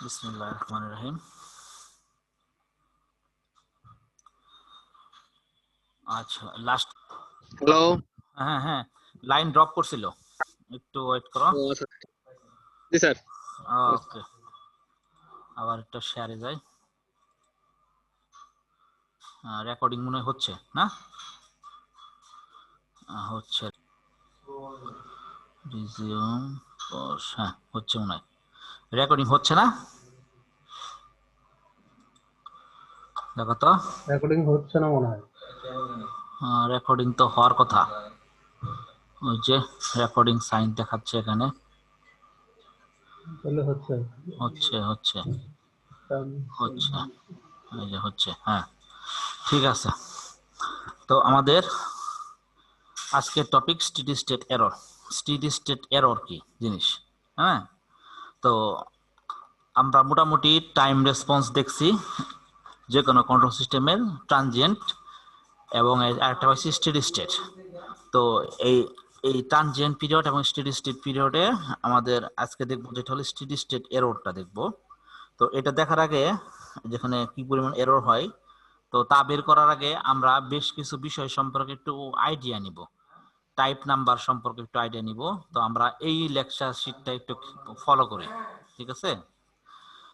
বিসমিল্লাহির রহমানির রহিম। আচ্ছা, লাস্ট হ্যালো। হ্যাঁ হ্যাঁ লাইন ড্রপ করছিল, একটু ওয়েট করো। আচ্ছা, জি স্যার। ওকে, আবার একটা শেয়ারে যাই। রেকর্ডিং মনে হয় হচ্ছে না? হচ্ছে, রিজিউম, হ্যাঁ হচ্ছে মনে হয়। রেকর্ডিং হচ্ছে না? দেখো তো। রেকর্ডিং হচ্ছে না মনে হয়। রেকর্ডিং তো হওয়ার কথা, ওই যে রেকর্ডিং সাইন দেখাচ্ছে এখানে। তাহলে হচ্ছে হচ্ছে হচ্ছে হচ্ছে, এই যে হচ্ছে, হ্যাঁ ঠিক আছে। তো আমাদের আজকের topic steady state error. Steady state error কি জিনিস, হ্যাঁ। তো আমরা মোটামুটি টাইম রেসপন্স দেখছি যে কোনো কন্ট্রোল সিস্টেমের, ট্রানজিয়েন্ট এবং আরেকটা হচ্ছে স্টেডি স্টেট। তো এই এই ট্রানজিয়েন্ট পিরিয়ড এবং স্টেডি স্টেট পিরিয়ডে আমাদের আজকে দেখবো যেটা হলো স্টেডি স্টেট এররটা দেখবো। তো এটা দেখার আগে, যেখানে কি পরিমাণ এরর হয়, তো তা বের করার আগে আমরা বেশ কিছু বিষয় সম্পর্কে একটু আইডিয়া নিব। টাইপ নাম্বার সম্পর্কে একটু আইডিয়া নিব। তো আমরা এই লেকচার শিটটা একটু ফলো করি, ঠিক আছে?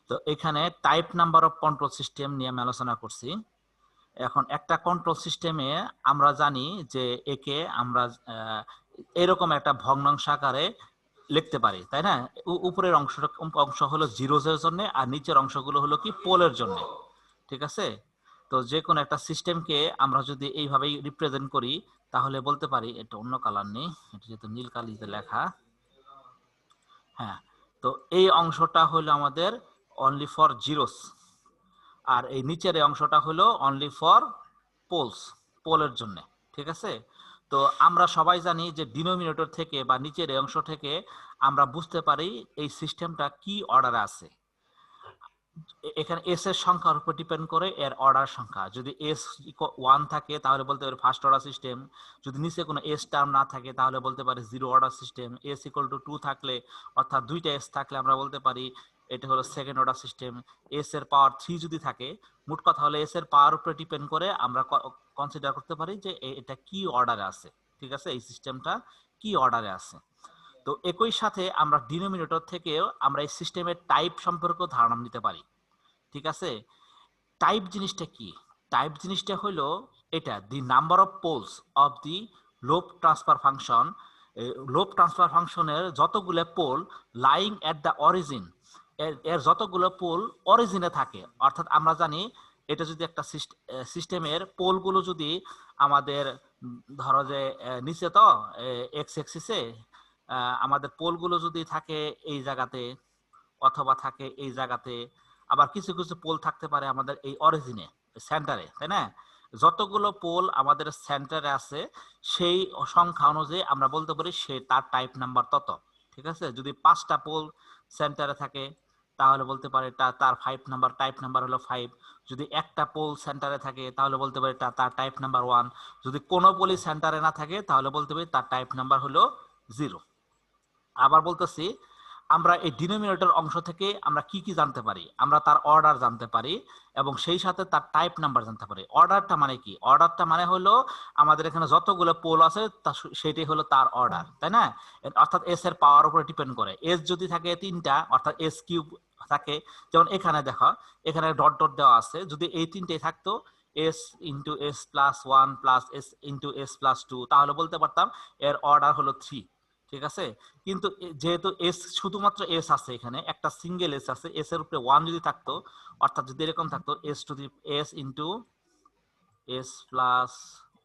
তো এখানে type number of control system নিয়ে আমি আলোচনা করছি। এখন একটা কন্ট্রোল সিস্টেমে আমরা জানি যে একে আমরা এরকম একটা ভগ্নাংশ আকারে লিখতে পারি, তাই না? উপরের অংশ হলো জিরোজ এর জন্য, আর নিচের অংশগুলো হলো কি পোলের জন্য, ঠিক আছে? তো যে কোনো একটা সিস্টেমকে আমরা যদি এইভাবেই রিপ্রেজেন্ট করি, তাহলে বলতে পারি, এটা অন্য কালার নেই, এটা যেহেতু নীল কালিতে লেখা, হ্যাঁ। তো এই অংশটা হলো আমাদের অনলি ফর জিরোস, আর এই নিচের এই অংশটা হলো অনলি ফর পোলস, পোলের জন্য, ঠিক আছে? তো আমরা সবাই জানি যে ডিনোমিনেটর থেকে বা নিচের এই অংশ থেকে আমরা বুঝতে পারি এই সিস্টেমটা কি অর্ডারে আছে। এখানে এস এর সংখ্যার উপর ডিপেন্ড করে এর অর্ডার সংখ্যা। যদি এস 1 থাকে তাহলে বলতে পারি ফার্স্ট অর্ডার সিস্টেম। যদি নিচে কোনো এস টার্ম না থাকে তাহলে বলতে পারি zero order system. S equal two 2 থাকলে, অর্থাৎ দুইটা এস থাকলে আমরা বলতে পারি এটা হলো সেকেন্ড অর্ডার সিস্টেম। এস এর পাওয়ার 3 যদি থাকে, মোট কথা হলো এস এর পাওয়ার উপরে ডিপেন্ড করে আমরা কনসিডার করতে পারি যে এটা কি অর্ডারে আছে, ঠিক আছে? এই সিস্টেমটা কি অর্ডারে আছে। তো একই সাথে আমরা ডিনোমিনেটর থেকেও আমরা এই সিস্টেমের টাইপ সম্পর্কে ধারণা নিতে পারি, ঠিক আছে? টাইপ জিনিসটা কি? টাইপ জিনিসটা হলো এটা the number of poles of the loop transfer function. Loop transfer ফাংশনের যতগুলো pole lying at the origin, এর যতগুলো পোল অরিজিনে থাকে, অর্থাৎ আমরা জানি এটা যদি একটা সিস্টেমের পোলগুলো যদি আমাদের ধরো যে নিচে তো এক্স এক্সিসে আমাদের পোলগুলো যদি থাকে এই জায়গাতে অথবা থাকে এই জায়গাতে, আবার কিছু কিছু পোল থাকতে পারে আমাদের এই অরিজিনে, সেন্টারে, তাই না? যতগুলো পোল আমাদের সেন্টারে আছে সেই সংখ্যা অনুযায়ী আমরা বলতে পারি সে তার টাইপ নাম্বার তত, ঠিক আছে? যদি 5টা পোল সেন্টারে থাকে তাহলে বলতে পারে তার 5 নাম্বার, টাইপ নাম্বার হলো 5। যদি একটা পোল সেন্টারে থাকে তাহলে বলতে পারি তার টাইপ নাম্বার 1। যদি কোনো পোলই সেন্টারে না থাকে তাহলে বলতে পারি তার টাইপ নাম্বার হলো 0। আবার বলতেছি, আমরা এই ডিনোমিনেটর অংশ থেকে আমরা কি কি জানতে পারি? আমরা তার অর্ডার জানতে পারি এবং সেই সাথে তার টাইপ নাম্বার জানতে পারি। অর্ডারটা মানে কি? অর্ডারটা মানে হলো আমাদের এখানে যতগুলো পোল আছে সেটাই হলো তার অর্ডার, তাই না? অর্থাৎ এস এর পাওয়ার উপরে ডিপেন্ড করে। এস যদি থাকে 3টা, অর্থাৎ এস কিউব থাকে, যেমন এখানে দেখো এখানে ডট ডট দেওয়া আছে, যদি এই 3টেই থাকতো S into S plus 1 plus S into S plus 2, তাহলে বলতে পারতাম এর অর্ডার হলো 3, ঠিক আছে? কিন্তু যেহেতু এস শুধুমাত্র এস আছে, এখানে একটা সিঙ্গেল এস আছে, এস এর উপরে 1 যদি থাকতো, অর্থাৎ যদি এরকম থাকতো S to the S into S plus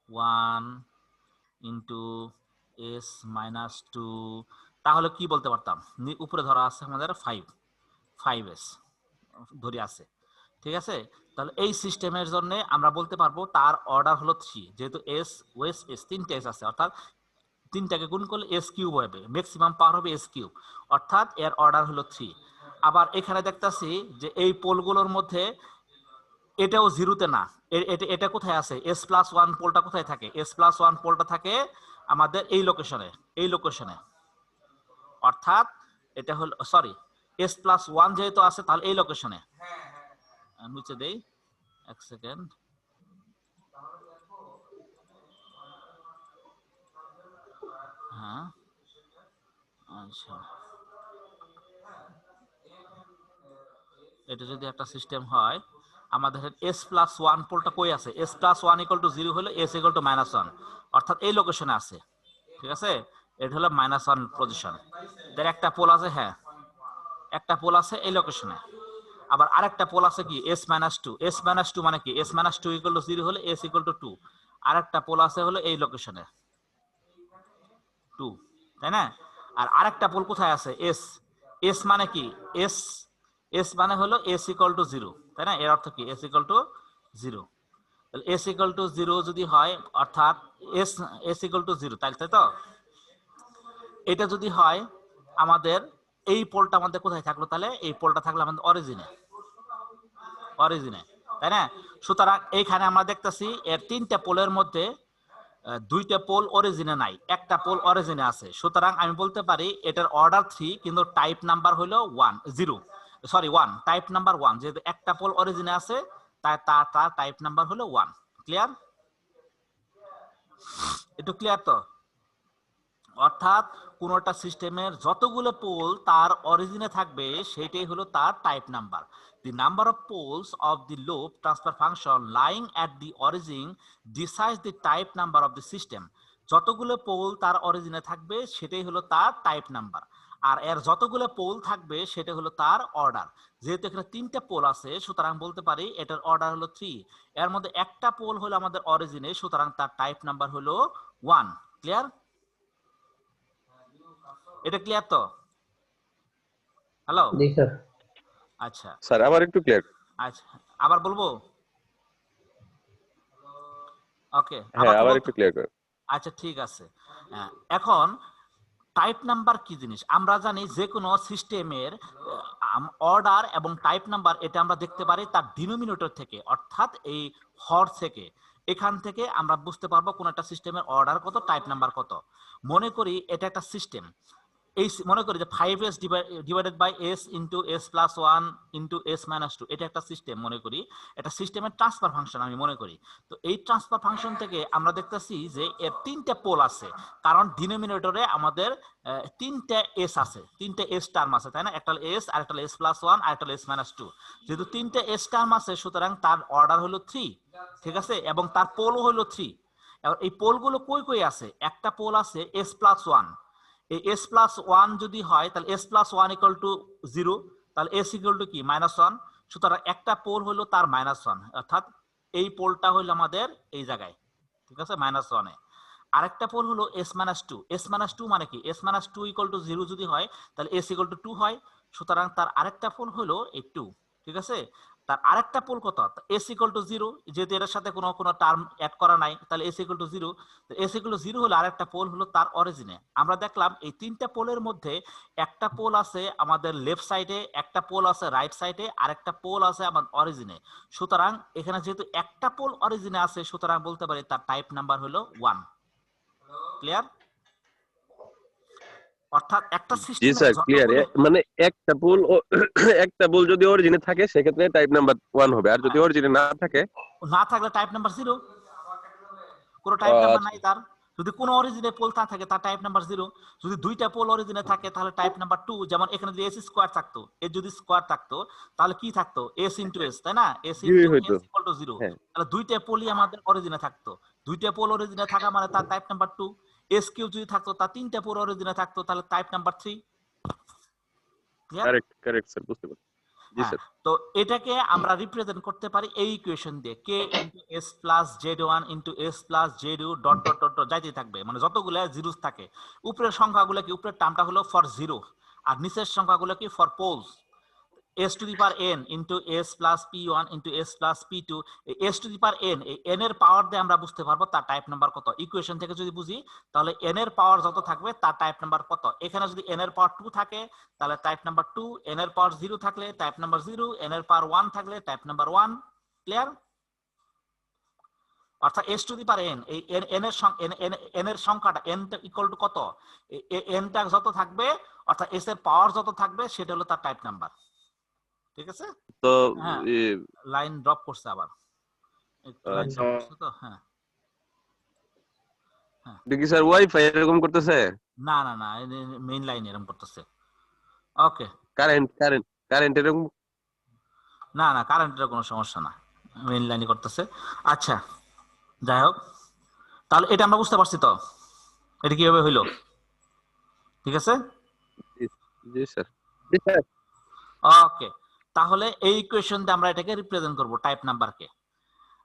1 into S minus 2, তাহলে কি বলতে পারতাম? উপরে ধরা আছে আমাদের 5s ধরে আছে, ঠিক আছে? তাহলে এই সিস্টেমের জন্য আমরা বলতে পারবো তার অর্ডার হলো 3, যেহেতু এস ওয়েস এস 3টে এস আছে, অর্থাৎ 3টাকে গুণ করলে এস কিউব হবে, ম্যাক্সিমাম পাওয়ার হবে এস কিউব, অর্থাৎ এর অর্ডার হলো 3। আবার এখানে দেখতেছি যে এই পোলগুলোর মধ্যে এটাও জিরোতে না, এটা কোথায় আছে? এস প্লাস 1 পোলটা কোথায় থাকে? এস প্লাস 1 পোলটা থাকে আমাদের এই লোকেশনে, অর্থাৎ এটা হলো সরি, s প্লাস 1 যেহেতু আছে তাহলে এই লোকেশনে মুছে দেই এক সেকেন্ড হ্যাঁ আচ্ছা এটা যদি একটা সিস্টেম হয় আমাদের s প্লাস 1 পোলটা কই আছে s প্লাস 1 ইকুয়াল টু 0 হলে s ইকুয়াল টু -1 অর্থাৎ এই লোকেশনে আছে ঠিক আছে এটা হলো -1 পজিশন এর একটা পোল আছে হ্যাঁ একটা পোল আছে এই লোকেশনে আবার আরেকটা পোল আছে কি s-2 s-2 মানে কি s-2 ইকুয়াল টু 0 হলে s ইকুয়াল টু 2 আরেকটা পোল আছে হলো এই লোকেশনে 2 তাই না আর আরেকটা পোল কোথায় আছে s s মানে কি s মানে হলো s ইকুয়াল টু 0 তাই না এর অর্থ কি s ইকুয়াল টু 0 তাহলে s ইকুয়াল টু 0 যদি হয় অর্থাৎ s ইকুয়াল টু 0 তাই তো এটা যদি হয় আমাদের এই পোলটা আমাদের কোথায় থাকলো তাহলে এই পোলটা থাকলো আমাদের অরিজিনে তাই না সুতরাং এইখানে আমরা দেখতেছি এর তিনটা পোলের মধ্যে দুইটা পোল অরিজিনে নাই একটা পোল অরিজিনে আছে সুতরাং আমি বলতে পারি এটার অর্ডার 3 কিন্তু টাইপ নাম্বার হলো 1 টাইপ নাম্বার 1 যেহেতু একটা পোল অরিজিনে আছে তাই তার টাইপ নাম্বার হলো 1 ক্লিয়ার একটু ক্লিয়ার তো অর্থাৎ কোন একটা সিস্টেমের যতগুলো পোল তার অরিজিনে থাকবে সেটাই হলো তার type number the number of poles of the loop transfer function lying at the origin decides the type number of the system যতগুলো পোল তার অরিজিনে থাকবে সেটাই হলো তার টাইপ নাম্বার আর এর যতগুলো পোল থাকবে সেটা হলো তার অর্ডার যেহেতু এখানে তিনটা পোল আছে সুতরাং বলতে পারি এটার অর্ডার হলো 3 এর মধ্যে একটা পোল হলো আমাদের অরিজিনে সুতরাং তার টাইপ নাম্বার হলো 1 ক্লিয়ার এটা ক্লিয়ার তো হ্যালো জি স্যার আচ্ছা স্যার আবার একটু ক্লিয়ার আচ্ছা আবার বলবো ওকে হ্যাঁ আবার একটু ক্লিয়ার করুন আচ্ছা ঠিক আছে এখন টাইপ নাম্বার কি জিনিস আমরা জানি যে কোনো সিস্টেমের অর্ডার এবং টাইপ নাম্বার এটা আমরা দেখতে পারি তার ডিনোমিনেটর থেকে অর্থাৎ এই হর থেকে এখান থেকে আমরা বুঝতে পারবো কোন একটা সিস্টেমের অর্ডার কত টাইপ নাম্বার কত মনে করি এটা একটা সিস্টেম এই মনে করি যে 5s divided by s into s plus 1 into s minus 2 এটা একটা সিস্টেম মনে করি এটা সিস্টেমের ট্রান্সফার ফাংশন আমি মনে করি তো এই ট্রান্সফার ফাংশন থেকে আমরা দেখতেছি যে এর তিনটা পোল আছে কারণ ডিনোমিনেটরে আমাদের তিনটা s আছে তিনটা s টার্ম আছে তাই না একটা হলো s আর একটা হলো s প্লাস 1 আর একটা হলো s মাইনাস 2 যেহেতু তিনটা s টার্ম আছে সুতরাং তার অর্ডার হলো 3 ঠিক আছে এবং তার পোলও হলো 3 এবং এই পোলগুলো কই আছে একটা পোল আছে s প্লাস 1 এই s প্লাস 1 যদি হয় তাহলে s প্লাস 1 ইকুয়াল টু 0 তাহলে s ইকুয়াল টু কি -1 সুতরাং একটা পোল হলো তার -1 অর্থাৎ এই পোলটা হলো আমাদের এই জায়গায় ঠিক আছে -1 এ আরেকটা পোল হলো s-2 মানে কি s-2 ইকুয়াল টু 0 যদি হয় তাহলে s ইকুয়াল টু 2 হয় সুতরাং তার আরেকটা পোল হলো এই 2 ঠিক আছে তার আরেকটা পোল কত s ইকুয়াল টু 0 যেহেতু এর সাথে কোনো টার্ম অ্যাড করা নাই তাহলে s ইকুয়াল টু 0 তো s ইকুয়াল টু 0 হলো আরেকটা পোল হলো তার অরিজিনে আমরা দেখলাম এই তিনটা পোলের মধ্যে একটা পোল আছে আমাদের লেফট সাইডে একটা পোল আছে রাইট সাইডে আরেকটা পোল আছে আমাদের অরিজিনে সুতরাং এখানে যেহেতু একটা পোল অরিজিনে আছে সুতরাং বলতে পারি তার টাইপ নাম্বার হলো 1 ক্লিয়ার অর্থাৎ একটা জি সিস্টেমে স্যার ক্লিয়ার মানে একটা পোল যদি অরিজিনে থাকে সেক্ষেত্রে টাইপ নাম্বার 1 হবে আর যদি অরিজিনে না থাকে টাইপ নাম্বার 0 কোনো টাইপ নাম্বার নাই তার যদি কোনো অরিজিনে পোল থাকে তার টাইপ নাম্বার 0 যদি দুইটা পোল অরিজিনে থাকে তাহলে টাইপ নাম্বার 2 যেমন এখানে যদি s স্কয়ার থাকতো এর যদি স্কয়ার থাকতো তাহলে কি থাকতো s s তাই না s s ইকুয়াল টু 0 তাহলে দুইটা পোলই আমাদের অরিজিনে থাকতো দুইটা পোল অরিজিনে থাকা মানে তার টাইপ নাম্বার 2 s কিউ যদি থাকতো তার তিনটা পোল অরিজিনে থাকতো তাহলে টাইপ নাম্বার 3 কারেক্ট স্যার বুঝতে পারছি জি স্যার তো এটাকে আমরা রিপ্রেজেন্ট করতে পারি এই ইকুয়েশন দিয়ে k s plus z1 s plus z2 dot dot dot যাইতে থাকবে মানে যতগুলো জিরোস থাকে উপরের সংখ্যাগুলো কি উপরের টার্মটা হলো ফর জিরো আর নিচের সংখ্যাগুলো কি for poles s to the power n into s plus p1 into s plus p2 s to the power n এই n এর পাওয়ার দিয়ে আমরা বুঝতে পারবো তার টাইপ নাম্বার কত ইকুয়েশন থেকে যদি বুঝি তাহলে n এর পাওয়ার যত থাকবে তার টাইপ নাম্বার কত এখানে যদি n এর পাওয়ার 2 থাকে তাহলে টাইপ নাম্বার 2 n এর পাওয়ার 0 থাকলে টাইপ নাম্বার 0 n এর পাওয়ার 1 থাকলে টাইপ নাম্বার 1 ক্লিয়ার অর্থাৎ s to the power n, এই n এর সংখ্যাটা n ইকুয়াল টু কত, n টা যত থাকবে অর্থাৎ s এর পাওয়ার যত থাকবে সেটা হলো তার টাইপ নাম্বার। ঠিক আছে? তো হ্যাঁ, লাইন ড্রপ করছে আবার, একটু লাইন ড্রপ করছে তো। হ্যাঁ দেখি স্যার ওয়াইফাই এরকম করতেছে, না না না, মেইন লাইন এরকম করতেছে। ওকে, কারেন্ট এরকম। না না, কারেন্টের কোনো সমস্যা না, মেইন লাইনই করতেছে। আচ্ছা যাই হোক, তাহলে এটা আমরা বুঝতে পারছি তো এটা কিভাবে হইলো। ঠিক আছে, জি স্যার। ওকে। তাহলে এই ইকুয়েশন দিয়ে আমরা এটাকে রিপ্রেজেন্ট করব টাইপ নাম্বারকে।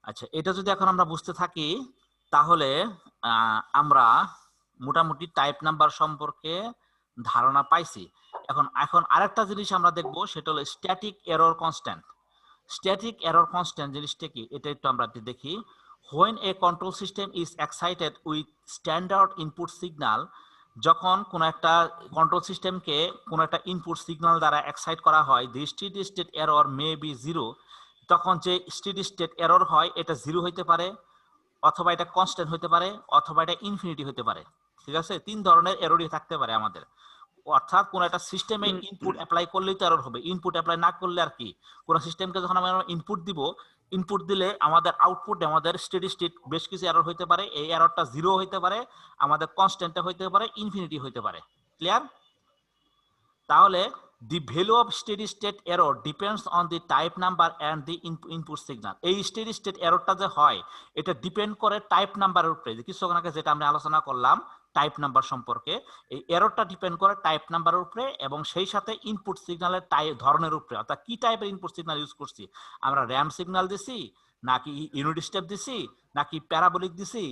আচ্ছা, এটা যদি এখন আমরা বুঝতে থাকি তাহলে আমরা মোটামুটি টাইপ নাম্বার সম্পর্কে ধারণা পাইছি। এখন আরেকটা জিনিস আমরা দেখব, সেটা হলো static error constant. Static error constant জিনিসটা কি এটা একটু আমরা দেখি। when a control system is excited with standard input signal, যখন কোন একটা কন্ট্রোল সিস্টেমকে কোন একটা ইনপুট সিগন্যাল দ্বারা এক্সাইট করা হয়, the steady state error may be 0, তখন যে স্টেডি স্টেট এরর হয় এটা 0 হইতে পারে, অথবা এটা কনস্ট্যান্ট হতে পারে, অথবা এটা ইনফিনিটি হতে পারে। ঠিক আছে, তিন ধরনের এররই থাকতে পারে আমাদের। অর্থাৎ কোন একটা সিস্টেমে ইনপুট অ্যাপ্লাই করলেই তো এরর হবে, ইনপুট অ্যাপ্লাই না করলে আর কি। কোন সিস্টেমকে যখন আমরা ইনপুট দিব, ইনপুট দিলে আমাদের আউটপুট আমাদের স্টেডি স্টেট বেশ কিছু এরর হইতে পারে। এই এররটা 0 হইতে পারে, আমাদের কনস্ট্যান্টটা হইতে পারে, ইনফিনিটি হইতে পারে। ক্লিয়ার? তাহলে the value of steady state error depends on the type number and the input signal. এই steady state এররটা যে হয় এটা ডিপেন্ড করে টাইপ নাম্বারের উপরে। কিছুক্ষণ আগে যেটা আমরা আলোচনা করলাম টাইপ নাম্বার সম্পর্কে, এই এররটা ডিপেন্ড করে টাইপ নাম্বারের উপরে এবং সেই সাথে ইনপুট সিগন্যালের ধরনের উপরে। অর্থাৎ কি টাইপের ইনপুট সিগন্যাল ইউজ করছি, আমরা র্যাম সিগন্যাল দিছি নাকি ইউনিট স্টেপ দিছি নাকি প্যারাবোলিক দিছি,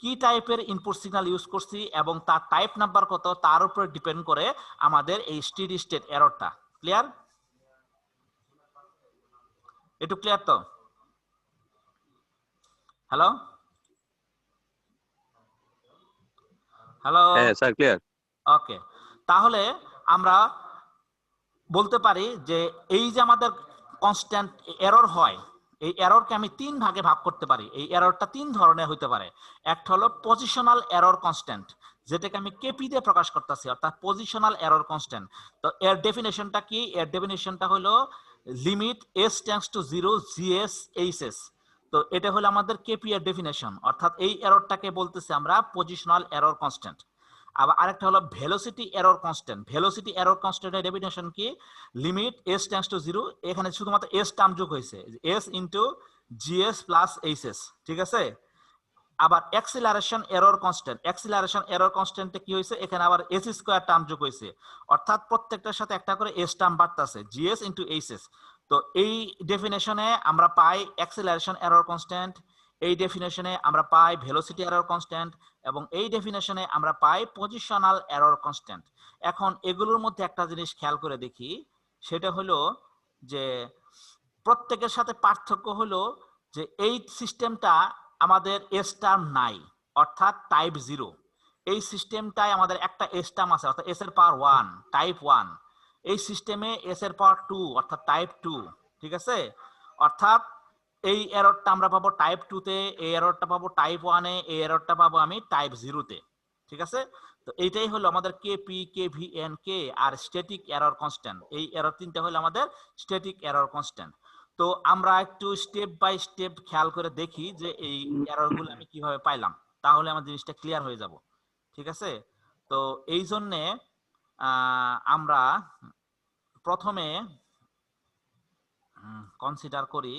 কি টাইপের ইনপুট সিগন্যাল ইউজ করছি এবং তার টাইপ নাম্বার কত তার উপরে ডিপেন্ড করে আমাদের এই স্টেডি স্টেট এররটা। ক্লিয়ার? একটু ক্লিয়ার তো? হ্যালো হ্যালো, হ্যাঁ স্যার ক্লিয়ার। ওকে। তাহলে আমরা বলতে পারি যে এই যে আমাদের কনস্ট্যান্ট এরর হয়, এই এররকে আমি তিন ভাগে ভাগ করতে পারি। এই এররটা তিন ধরনের হইতে পারে। একটা হলো পজিশনাল এরর কনস্ট্যান্ট, যেটাকে আমি কেপি দিয়ে প্রকাশ করতেছি, অর্থাৎ পজিশনাল এরর কনস্ট্যান্ট। তো এর ডেফিনেশনটা কি? এর ডেফিনেশনটা হলো limit s tends to 0 gs hs। তো এটা হলো আমাদের কেপি এর ডেফিনেশন, অর্থাৎ এই এররটাকে বলতেছি আমরা পজিশনাল এরর কনস্ট্যান্ট। আবার আরেকটা হলো velocity error constant. Velocity error কনস্ট্যান্টের ডেফিনেশন কি? লিমিট s টেন্ডস টু 0, এখানে শুধুমাত্র s টার্ম যোগ হয়েছে, s into gs plus hs। ঠিক আছে? আবার acceleration error constant, acceleration error কনস্ট্যান্টে কি হয়েছে, এখানে আবার s স্কয়ার টার্ম যোগ হয়েছে, অর্থাৎ প্রত্যেকটার সাথে একটা করে s টার্ম বাড়তাছে, gs ইনটু hs। তো এই ডেফিনেশনে আমরা পাই অ্যাক্সিলারেশন এরর কনস্ট্যান্ট, এই ডেফিনেশনে আমরা পাই ভেলোসিটি এরর কনস্ট্যান্ট, এবং এই ডেফিনেশনে আমরা পাই পজিশনাল এরর কনস্ট্যান্ট। এখন এগুলোর মধ্যে একটা জিনিস খেয়াল করে দেখি, সেটা হলো যে প্রত্যেকের সাথে পার্থক্য হলো যে এই সিস্টেমটা আমাদের এস টার্ম নাই, অর্থাৎ টাইপ 0। এই সিস্টেমটায় আমাদের একটা এস টার্ম আছে, অর্থাৎ এস এর পাওয়ার 1, টাইপ 1। এই সিস্টেমে এস এর পাওয়ার 2, অর্থাৎ টাইপ 2। ঠিক আছে? অর্থাৎ এই এররটা আমরা পাবো টাইপ 2 তে, এই এররটা পাবো টাইপ 1 এ, এই এররটা পাবো আমি টাইপ 0 তে। ঠিক আছে? তো এইটাই হলো আমাদের কেপি, কেভিএন, কে আর স্ট্যাটিক এরর কনস্ট্যান্ট। এই এরর তিনটা হলো আমাদের স্ট্যাটিক এরর কনস্ট্যান্ট। তো আমরা একটু স্টেপ বাই স্টেপ খেয়াল করে দেখি যে এই এররগুলো আমি কিভাবে পাইলাম, তাহলে আমার জিনিসটা ক্লিয়ার হয়ে যাব। ঠিক আছে? তো এই জন্যে আমরা প্রথমে কনসিডার করি,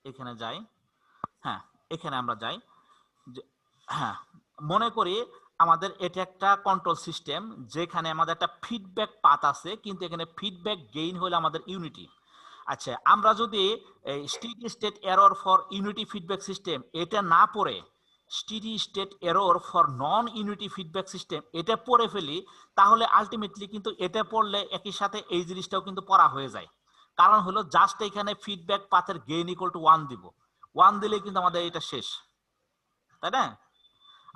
এখানে যাই। হ্যাঁ, এখানে আমরা যাই। হ্যাঁ, মনে করি আমাদের এটা একটা কন্ট্রোল সিস্টেম, যেখানে আমাদের একটা ফিডব্যাক পাথ আছে, কিন্তু এখানে ফিডব্যাক গেইন হলো আমাদের ইউনিটি। আচ্ছা, আমরা যদি steady state error for unity feedback system এটা না পড়ে steady state error for non unity feedback system এটা পড়ে ফেলি, তাহলে আলটিমেটলি কিন্তু এটা পড়লে একই সাথে এই জিনিসটাও কিন্তু পড়া হয়ে যায়। কারণ হলো জাস্ট এখানে ফিডব্যাক পাথের গেইন ইকুয়াল টু 1 দিব, 1 দিলে কিন্তু আমাদের এটা শেষ, তাই না?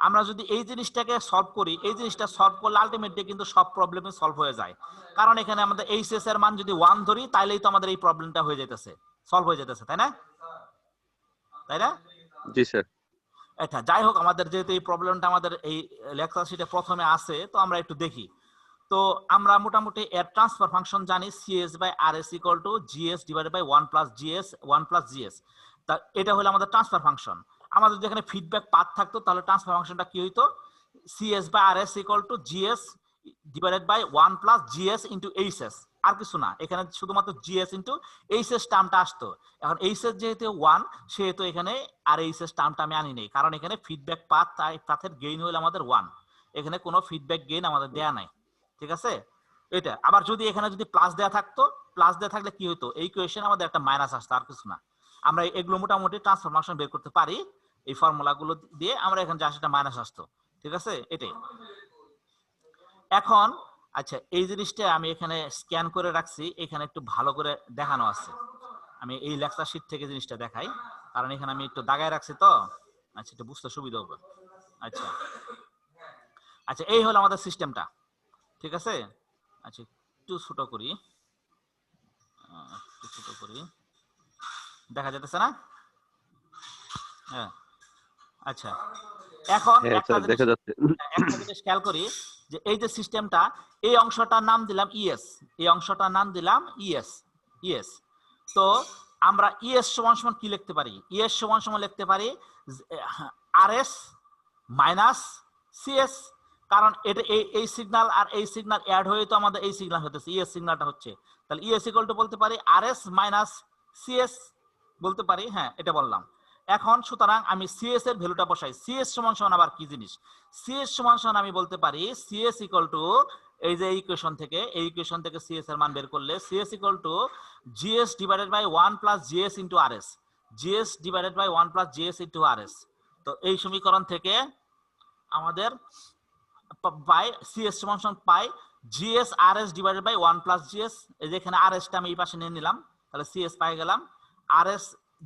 আমরা যদি এই জিনিসটাকে সলভ করি, এই জিনিসটা সলভ করলে আলটিমেটলি কিন্তু সব প্রবলেমই সলভ হয়ে যায়। কারণ এখানে আমাদের এইচএস এর মান যদি 1 ধরি, তাইলেই তো আমাদের এই প্রবলেমটা হয়ে যেতেছে, সলভ হয়ে যেতেছে, তাই না? তাই না? জি স্যার। এটা যাই হোক, আমাদের যেহেতু এই প্রবলেমটা আমাদের এই লেকচার শিটে প্রথমে আছে, তো আমরা একটু দেখি। তো আমরা মোটামুটি এর ট্রান্সফার ফাংশন জানি, CS by R S equal to GS divided by 1 plus GS 1 plus GS. তা এটা হলো আমাদের ট্রান্সফার ফাংশন। আমাদের যদি এখানে ফিডব্যাক পাথ থাকতো তাহলে ট্রান্সফার ফাংশনটা কি হইতো, CS by R S equal to GS divided by 1 plus GS into HS, আর কিছু না, এখানে শুধুমাত্র জিএস ইন্টু এইচএস টার্মটা আসতো। এখন এইচএস যেহেতু 1, সেহেতু এখানে আর এইচএস টার্মটা আমি আনি নেই, কারণ এখানে ফিডব্যাক পাথ, তাই পাথের গেইন হলো আমাদের 1, এখানে কোনো ফিডব্যাক গেইন আমাদের দেয়া নাই। ঠিক আছে, এটা আবার যদি এখানে যদি প্লাস দেয়া থাকতো, প্লাস দেয়া থাকলে কি হতো, এই কোয়েশ্চেন আমাদের একটা মাইনাস আসতো, আর কিছু না। আমরা এগুলো মোটামুটি ট্রান্সফার ফাংশন বের করতে পারি, এই ফর্মুলাগুলো দিয়ে আমরা এখানে যা সেটা মাইনাস আসতো। ঠিক আছে, এটাই। এখন আচ্ছা, এই জিনিসটা আমি এখানে স্ক্যান করে রাখছি, এখানে একটু ভালো করে দেখানো আছে। আমি এই লেকচার শিট থেকে জিনিসটা দেখাই, কারণ এখানে আমি একটু দাগায় রাখছি তো, আচ্ছা একটু বুঝতে সুবিধা হবে। আচ্ছা আচ্ছা, এই হলো আমাদের সিস্টেমটা। ঠিক আছে, আচ্ছা একটু ছোট করি, দেখা যেতেছে না? হ্যাঁ, আচ্ছা এখন একটা দেখা যাচ্ছে। জিনিস খেয়াল করি, যে এই যে সিস্টেমটা, এই অংশটার নাম দিলাম ইএস, এই অংশটার নাম দিলাম ইএস। ইএস, তো আমরা ইএস সমান সমান কি লিখতে পারি, ইএস সমান সমান লিখতে পারি আরএস মাইনাস সিএস, কারণ এটা এই সিগন্যাল আর এই সিগন্যাল অ্যাড হয়ে তো আমাদের এই সিগন্যাল হতেছে, ইএস সিগন্যালটা হচ্ছে। তাহলে ইএস ইকুয়াল টু বলতে পারি আরএস মাইনাস সিএস বলতে পারি। হ্যাঁ, এটা বললাম। এখন সুতরাং আমি সিএস এর ভ্যালুটা বসাই, সিএস সমান সমান আবার কি জিনিস, সিএস সমান সমান আমি বলতে পারি সিএস ইকুয়াল টু, এই যে ইকুয়েশন থেকে, এই ইকুয়েশন থেকে সিএস এর মান বের করলে CS equal to GS divided by 1 plus GS into RS, GS divided by 1 plus GS into RS. তো এই সমীকরণ থেকে আমাদের পাই সিএস সমান সমান পাই GS RS divided by 1 plus GS, এই যে এখানে আরএস টা আমি এই পাশে নিয়ে নিলাম, তাহলে সিএস পাই গেলাম, RS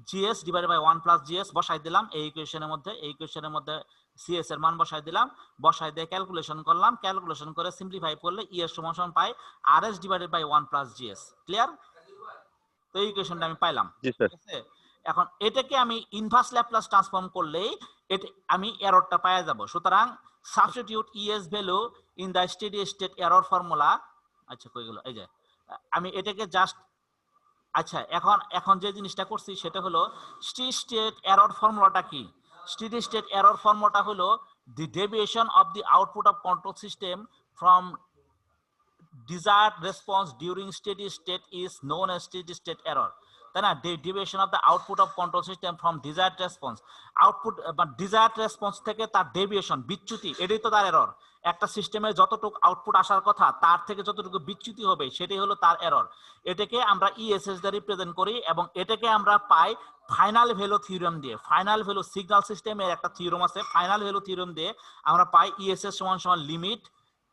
GS divided by 1 plus GS বসাই দিলাম এই ইকুয়েশনের মধ্যে, এই ইকুয়েশনের মধ্যে সিএস এর মান বসাই দিলাম, বসাই দিয়ে ক্যালকুলেশন করলাম, ক্যালকুলেশন করে সিম্পলিফাই করলে ইএস সমান সমান পাই RS divided by 1 plus GS. Clear? তো এই ইকুয়েশনটা আমি পাইলাম। ঠিক আছে, এখন এটাকে আমি ইনভার্স ল্যাপ্লাস ট্রান্সফর্ম করলেই এটা আমি এররটা পাওয়া যাব। সুতরাং substitute ES value in the steady state error formula. আচ্ছা কই গেল, এই যে আমি এটাকে জাস্ট, আচ্ছা এখন যে জিনিসটা করছি সেটা হলো স্টেডি স্টেট এরর ফর্মুলাটা কি, স্টেডি স্টেট এরর ফর্মুলাটা হলো the deviation of the output of control system from desired response during steady state is known as steady state error, তাই না? deviation of the output of control system from desired response, output বা desired response থেকে তার deviation, বিচ্যুতি, এটাই তো তার error. একটা সিস্টেমে যতটুকু আউটপুট আসার কথা তার থেকে যতটুকু বিচ্যুতি হবে সেটাই হলো তার এরর। এটাকে আমরা ইএসএস দ্বারা রিপ্রেজেন্ট করি এবং এটাকে আমরা পাই ফাইনাল ভ্যালু থিওরেম দিয়ে। ফাইনাল ভ্যালু সিগন্যাল সিস্টেমের একটা থিওরেম আছে, ফাইনাল ভ্যালু থিওরেম দিয়ে আমরা পাই ইএসএস সমান সমান limit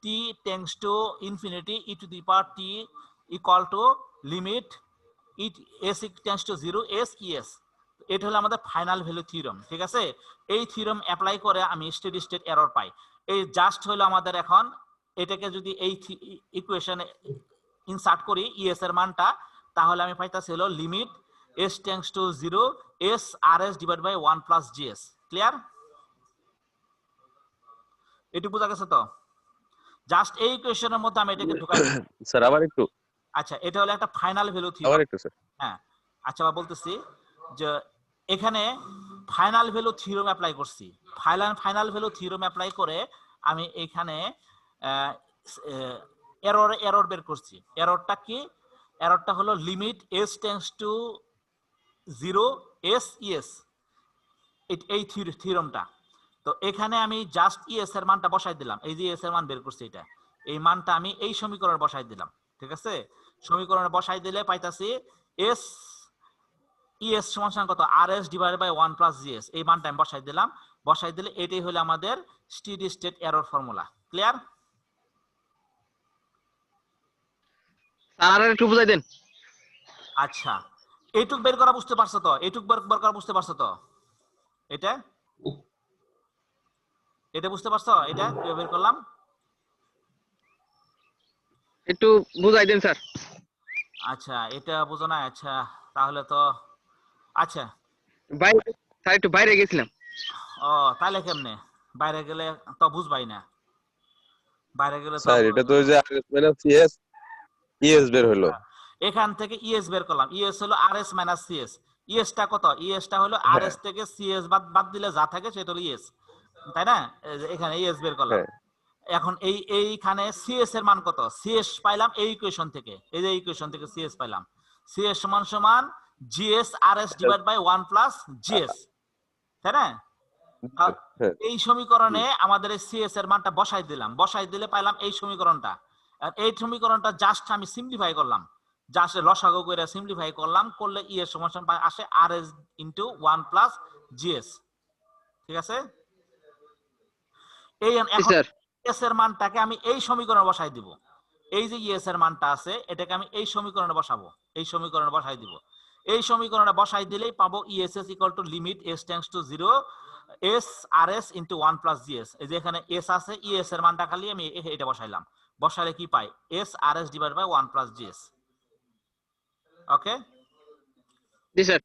t tends to infinity e to the power t equal to limit s tends to 0 s es, এটা হলো আমাদের ফাইনাল ভ্যালু থিওরেম। ঠিক আছে, এই থিওরেম অ্যাপ্লাই করে আমি স্টেডি স্টেট এরর পাই। এই জাস্ট হলো আমাদের এখন এটাকে যদি এই ইকুয়েশনে ইনসার্ট করি ইএস এর মানটা, তাহলে আমি পাইতাছি হলো limit s tends to 0 s rs divided by 1 plus gs। Clear? এটুকু বোঝা গেছে তো? জাস্ট এই ইকুয়েশনের মধ্যে আমি এটাকে ঢুকাই স্যার আবার একটু। আচ্ছা, এটা হলো একটা ফাইনাল ভ্যালু থিওরেম। আবার একটু স্যার। হ্যাঁ, আচ্ছা আবার বলতেছি যে এখানে ফাইনাল ভ্যালু থিওরেম অ্যাপ্লাই করছি, ফাইনাল ভ্যালু থিওরেম অ্যাপ্লাই করে আমি এখানে এরর বের করছি। এররটা কি? এররটা হলো limit s tends to 0 s es, এই থিওরেমটা। তো এখানে আমি জাস্ট ইএস এর মানটা বসাই দিলাম, এই যে এস এর মান বের করছি, এটা এই মানটা আমি এই সমীকরণে বসাই দিলাম। ঠিক আছে, সমীকরণে বসাই দিলে পাইতাছি এস ইএস সমান সমান কত, RS divided by 1 plus GS, এই মানটা আমি বসাই দিলাম। বসাই দিলে এটাই হলো আমাদের steady state error formula. Clear? আর একটু বুঝাই দেন। আচ্ছা, এইটুক বের করা বুঝতে পারছো তো? এইটুক বের করা বুঝতে পারছো তো? এটা বুঝতে পারছো? এটা কিভাবে বের করলাম একটু বুঝাই দেন স্যার। আচ্ছা, এটা বুঝো না? আচ্ছা তাহলে তো, আচ্ছা বাইরে স্যার একটু বাইরে গেছিলাম। ও তাইলে কেমনে বাইরে গেলে তো বুঝবাই না, বাইরে গেলে তো স্যার এটা তো ওই যে RS মাইনাস CS ES বের হলো। এখান থেকে ইএস বের করলাম, ইএস হলো আরএস মাইনাস সিএস। ইএসটা কত? ইএসটা হলো আরএস থেকে সিএস বাদ বাদ দিলে যা থাকে সেটা হলো ইএস, তাই না? এই যে এখানে ইএস বের করলাম। হ্যাঁ এখন এইখানে সিএস এর মান কত? সিএস পাইলাম এই ইকুয়েশন থেকে, এই যে ইকুয়েশন থেকে সিএস পাইলাম। সিএস সমান সমান GS RS divide by 1 plus GS, তাই না? হ্যাঁ এই সমীকরণে আমাদের এই সিএস এর মানটা বসাই দিলাম, বসাই দিলে পাইলাম এই সমীকরণটা। আর এই সমীকরণটা জাস্ট আমি সিম্পলিফাই করলাম, জাস্ট লসাগু করে সিম্পলিফাই করলাম, করলে ই এর সমান আসে আরএস ইনটু 1 প্লাস জিএস। ঠিক আছে? এই এখন স্যার এস এর মানটাকে আমি এই সমীকরণে বসাই দিব। এই যে ইএস এর মানটা আছে এটাকে আমি এই সমীকরণে বসাবো, এই সমীকরণে বসাই দিব। এই সমীকরণে বসাই দিলেই পাবো ESS equal to limit S tends to 0 S RS into 1 plus GS. এই যে এখানে এস আছে, ইএস এর মানটা খালি আমি এটা বসাইলাম, বসালে কি পাই? S RS divide by 1 plus GS. Okay, জি স্যার।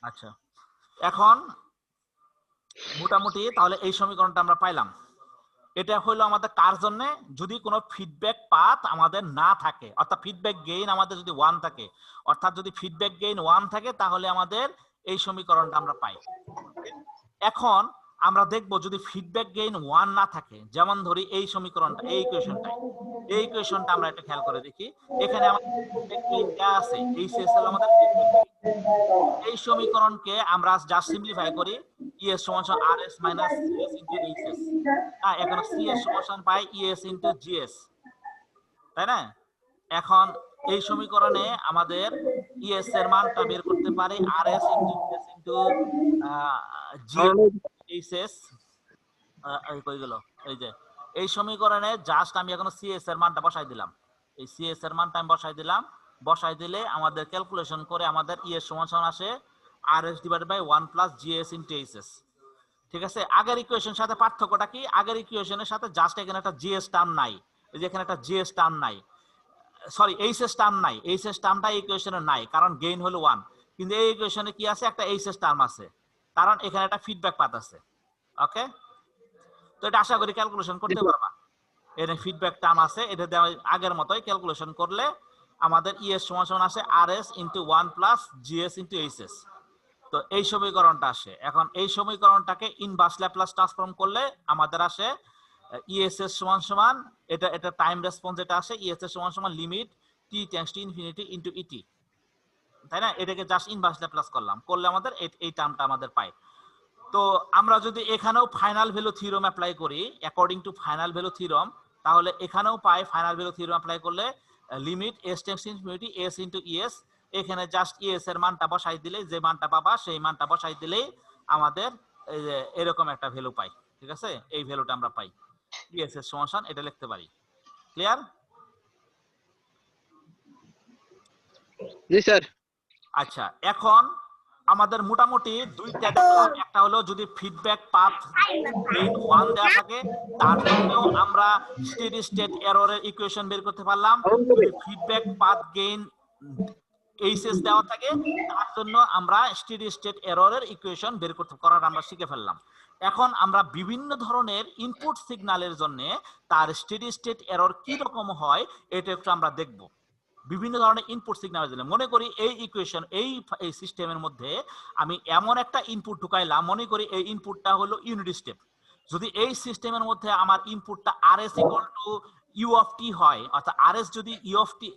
আচ্ছা এখন মোটামুটি তাহলে এই সমীকরণটা আমরা পাইলাম। এটা হলো আমাদের কার জন্য? যদি কোনো ফিডব্যাক পাথ আমাদের না থাকে, অর্থাৎ ফিডব্যাক গেইন আমাদের যদি 1 থাকে, অর্থাৎ যদি ফিডব্যাক গেইন 1 থাকে তাহলে আমাদের এই সমীকরণটা আমরা পাই। এখন আমরা দেখব যদি ফিডব্যাক গেইন 1 না থাকে, যেমন ধরি এই সমীকরণটা, এই ইকুয়েশনটা আমরা একটা খেয়াল করে দেখি। এখানে আমাদের ফিডব্যাক গেইনটা আছে, এই সিএস হলো আমাদের ফিডব্যাক গেইন। এই সমীকরণকে আমরা জাস্ট সিম্পলিফাই করি, ইএস সমান সমান RS minus CS into HS. হ্যাঁ, এখন সিএস সমান পাই ইএস ইনটু জিএস, তাই না? এখন এই সমীকরণে আমাদের ইএস এর মানটা বের করতে পারি RS into GS into GS. এই কই গেল? এই যে এই সমীকরণে জাস্ট আমি এখন সিএস এর মানটা বসাই দিলাম, এই সিএস এর মানটা আমি বসাই দিলাম। বসাই দিলে আমাদের ক্যালকুলেশন করে আমাদের ইএস সমান সমান আসে RS divided by 1 plus GS into HS. ঠিক আছে? আগের ইকুয়েশনের সাথে পার্থক্যটা কি? আগের ইকুয়েশনের সাথে জাস্ট এখানে একটা জিএস টার্ম নাই, এই যে এখানে একটা জিএস টার্ম নাই, সরি এইচএস টার্ম নাই, এইচএস টার্মটা ইকুয়েশনে নাই কারণ গেইন হলো 1। কিন্তু এই ইকুয়েশনে কি আছে? একটা এইচএস টার্ম আছে, কারণ এখানে একটা ফিডব্যাক পাথ আছে। ওকে, তো এটা আশা করি ক্যালকুলেশন করতে পারবা। এর ফিডব্যাক টার্ম আছে, এটা আগের মতোই ক্যালকুলেশন করলে আমাদের ইএস সমান সমান আসে RS into 1 plus GS into HS. তো এই সমীকরণটা আসে। এখন এই সমীকরণটাকে ইনভার্স ল্যাপ্লাস ট্রান্সফর্ম করলে আমাদের আসে ইএসএস সমান সমান, এটা টাইম রেসপন্স যেটা আসে, ইএসএস সমান সমান limit T tends to infinity into ET, তাই না? এটাকে জাস্ট ইনভার্স ল্যাপ্লাস করলাম, করলে আমাদের এই টার্মটা আমাদের পাই। তো আমরা যদি এখানেও ফাইনাল ভ্যালু থিওরাম অ্যাপ্লাই করি according to final value theorem, তাহলে এখানেও পাই ফাইনাল ভ্যালু থিওরাম অ্যাপ্লাই করলে limit S tends to infinity S into ES. এখানে জাস্ট ইএস এর মানটা বসাই দিলে, যে মানটা পাবা সেই মানটা বসাই দিলেই আমাদের এরকম একটা ভ্যালু পাই। ঠিক আছে? এই ভ্যালুটা আমরা পাই, ইএস এর সমান এটা লিখতে পারি। ক্লিয়ার? জি স্যার। আচ্ছা, এখন আমাদের মোটামুটি দুইটা দেখলাম। একটা হলো যদি ফিডব্যাক পাথ গেইন 1 দেওয়া থাকে তার জন্য আমরা স্টেডি স্টেট এররের ইকুয়েশন বের করতে পারলাম। যদি ফিডব্যাক পাথ গেইন এইচএস দেওয়া থাকে তার জন্য আমরা স্টেডি স্টেট এররের ইকুয়েশন বের করার আমরা শিখে ফেললাম। এখন আমরা বিভিন্ন ধরনের ইনপুট সিগন্যালের জন্য তার স্টেডি স্টেট এরর কি রকম হয় এটা একটু আমরা দেখব। বিভিন্ন ধরনের ইনপুট সিগন্যাল দিলে মনে করি এই ইকুয়েশন এই সিস্টেমের মধ্যে আমি এমন একটা ইনপুট ঢুকাইলাম, মনে করি এই ইনপুটটা হলো ইউনিট স্টেপ। যদি এই সিস্টেমের মধ্যে আমার ইনপুটটা RS equal to U of T হয়, অর্থাৎ আরএস যদি ইউ অফ টি,